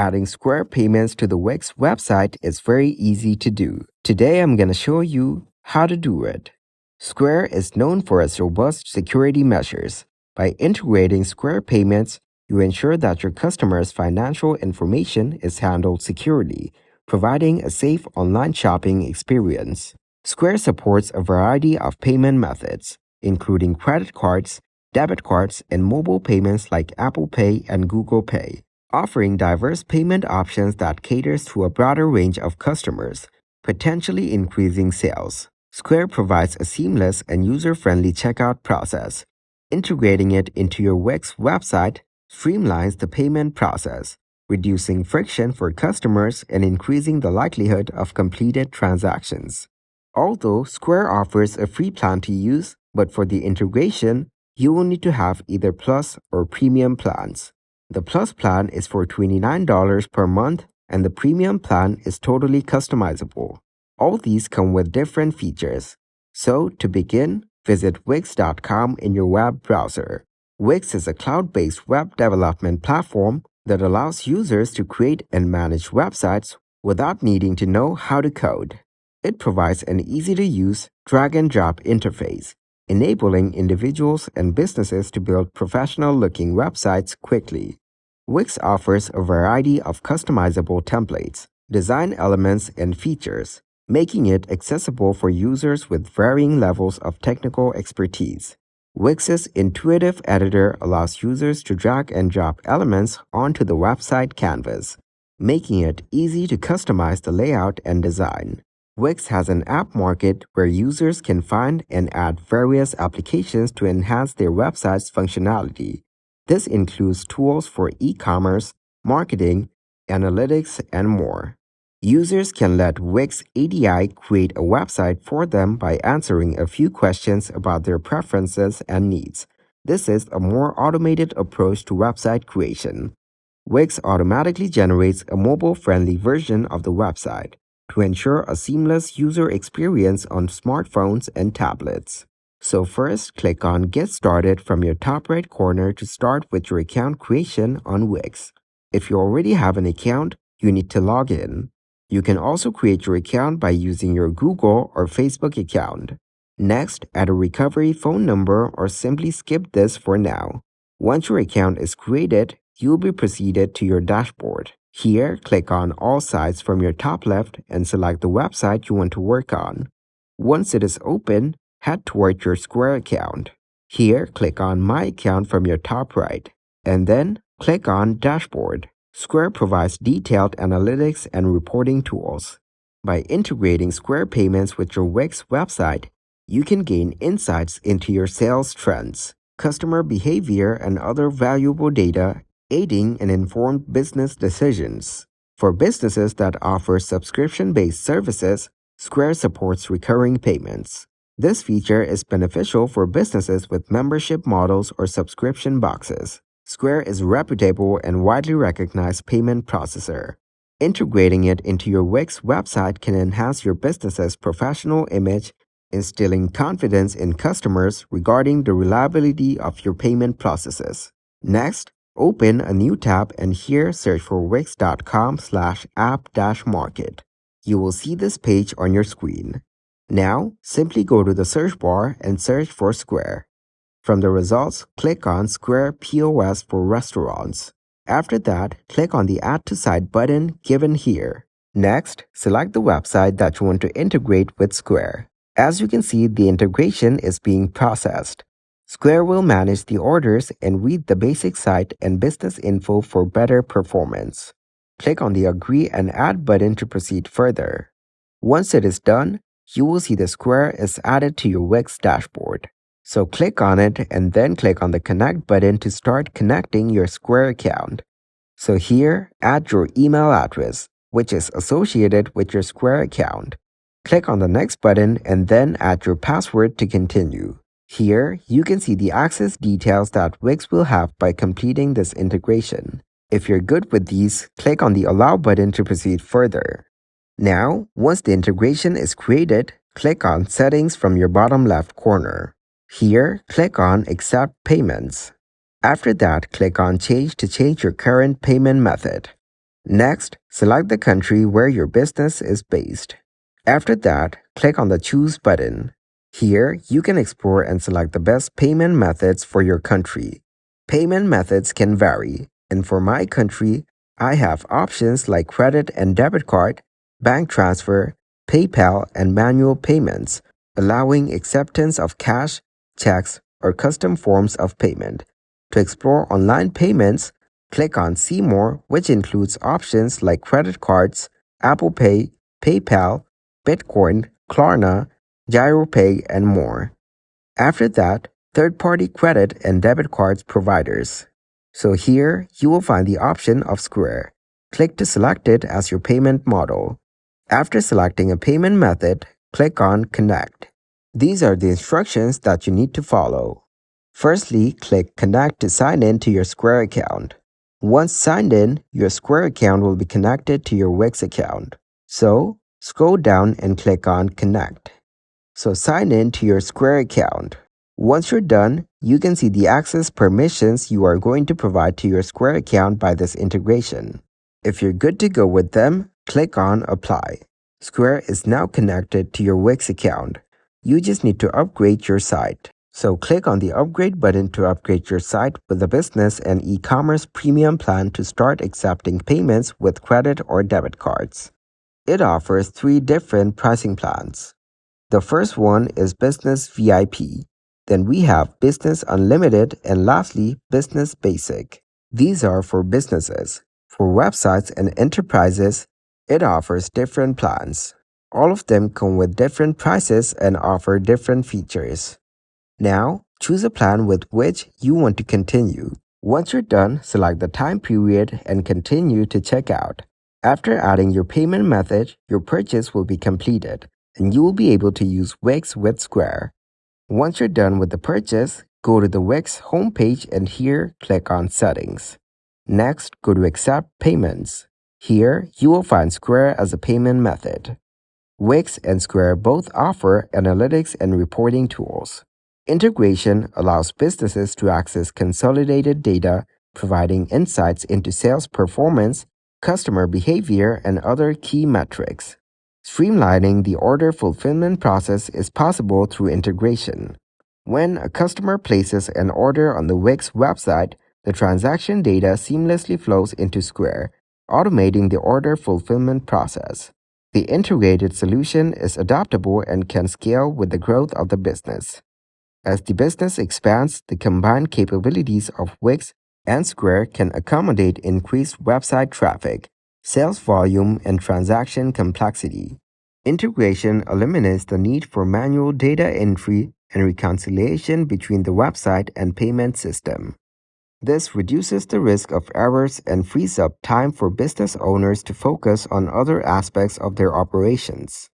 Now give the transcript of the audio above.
adding Square payments to the Wix website is very easy to do. Today I'm going to show you how to do it. Square is known for its robust security measures. By integrating Square payments, you ensure that your customers' financial information is handled securely, providing a safe online shopping experience. Square supports a variety of payment methods, including credit cards, debit cards, and mobile payments like Apple Pay and Google Pay, offering diverse payment options that caters to a broader range of customers, potentially increasing sales. Square provides a seamless and user-friendly checkout process. Integrating it into your Wix website streamlines the payment process, reducing friction for customers and increasing the likelihood of completed transactions. Although Square offers a free plan to use, but for the integration, you will need to have either Plus or Premium plans. The Plus plan is for $29 per month, and the Premium plan is totally customizable. All these come with different features. So, to begin, visit Wix.com in your web browser. Wix is a cloud-based web development platform that allows users to create and manage websites without needing to know how to code. It provides an easy-to-use drag-and-drop interface, enabling individuals and businesses to build professional-looking websites quickly. Wix offers a variety of customizable templates, design elements, and features, making it accessible for users with varying levels of technical expertise. Wix's intuitive editor allows users to drag and drop elements onto the website canvas, making it easy to customize the layout and design. Wix has an app market where users can find and add various applications to enhance their website's functionality. This includes tools for e-commerce, marketing, analytics, and more. Users can let Wix ADI create a website for them by answering a few questions about their preferences and needs. This is a more automated approach to website creation. Wix automatically generates a mobile-friendly version of the website to ensure a seamless user experience on smartphones and tablets. So first, click on Get Started from your top right corner to start with your account creation on Wix. If you already have an account, you need to log in. You can also create your account by using your Google or Facebook account. Next, add a recovery phone number or simply skip this for now. Once your account is created, you'll be proceeded to your dashboard. Here, click on All Sites from your top left and select the website you want to work on. Once it is open, head toward your Square account. Here, click on My Account from your top right, and then click on Dashboard. Square provides detailed analytics and reporting tools. By integrating Square payments with your Wix website, you can gain insights into your sales trends, customer behavior, and other valuable data, aiding in informed business decisions. For businesses that offer subscription-based services, Square supports recurring payments. This feature is beneficial for businesses with membership models or subscription boxes. Square is a reputable and widely recognized payment processor. Integrating it into your Wix website can enhance your business's professional image, instilling confidence in customers regarding the reliability of your payment processes. Next, open a new tab and here search for wix.com/app-market. You will see this page on your screen. Now, simply go to the search bar and search for Square. From the results, click on Square POS for restaurants. After that, click on the Add to Site button given here. Next, select the website that you want to integrate with Square. As you can see, the integration is being processed. Square will manage the orders and read the basic site and business info for better performance. Click on the Agree and Add button to proceed further. Once it is done, you will see the Square is added to your Wix dashboard. So click on it and then click on the Connect button to start connecting your Square account. So here, add your email address, which is associated with your Square account. Click on the Next button and then add your password to continue. Here, you can see the access details that Wix will have by completing this integration. If you're good with these, click on the Allow button to proceed further. Now, once the integration is created, click on Settings from your bottom left corner. Here, click on Accept Payments. After that, click on Change to change your current payment method. Next, select the country where your business is based. After that, click on the Choose button. Here, you can explore and select the best payment methods for your country. Payment methods can vary, and for my country, I have options like credit and debit card, bank transfer, PayPal, and manual payments, allowing acceptance of cash, checks, or custom forms of payment. To explore online payments, click on See More, which includes options like credit cards, Apple Pay, PayPal, Bitcoin, Klarna, GiroPay, and more. After that, third-party credit and debit cards providers. So here, you will find the option of Square. Click to select it as your payment model. After selecting a payment method, click on Connect. These are the instructions that you need to follow. Firstly, click Connect to sign in to your Square account. Once signed in, your Square account will be connected to your Wix account. So, scroll down and click on Connect. So sign in to your Square account. Once you're done, you can see the access permissions you are going to provide to your Square account by this integration. If you're good to go with them, click on Apply. Square is now connected to your Wix account. You just need to upgrade your site. So click on the Upgrade button to upgrade your site with a business and e-commerce premium plan to start accepting payments with credit or debit cards. It offers 3 different pricing plans. The first one is Business VIP. Then we have Business Unlimited and lastly Business Basic. These are for businesses. For websites and enterprises, it offers different plans. All of them come with different prices and offer different features. Now, choose a plan with which you want to continue. Once you're done, select the time period and continue to check out. After adding your payment method, your purchase will be completed, and you will be able to use Wix with Square. Once you're done with the purchase, go to the Wix homepage and here click on Settings. Next, go to Accept Payments. Here, you will find Square as a payment method. Wix and Square both offer analytics and reporting tools. Integration allows businesses to access consolidated data, providing insights into sales performance, customer behavior, and other key metrics. Streamlining the order fulfillment process is possible through integration. When a customer places an order on the Wix website, the transaction data seamlessly flows into Square, automating the order fulfillment process. The integrated solution is adaptable and can scale with the growth of the business. As the business expands, the combined capabilities of Wix and Square can accommodate increased website traffic, sales volume, and transaction complexity. Integration eliminates the need for manual data entry and reconciliation between the website and payment system. This reduces the risk of errors and frees up time for business owners to focus on other aspects of their operations.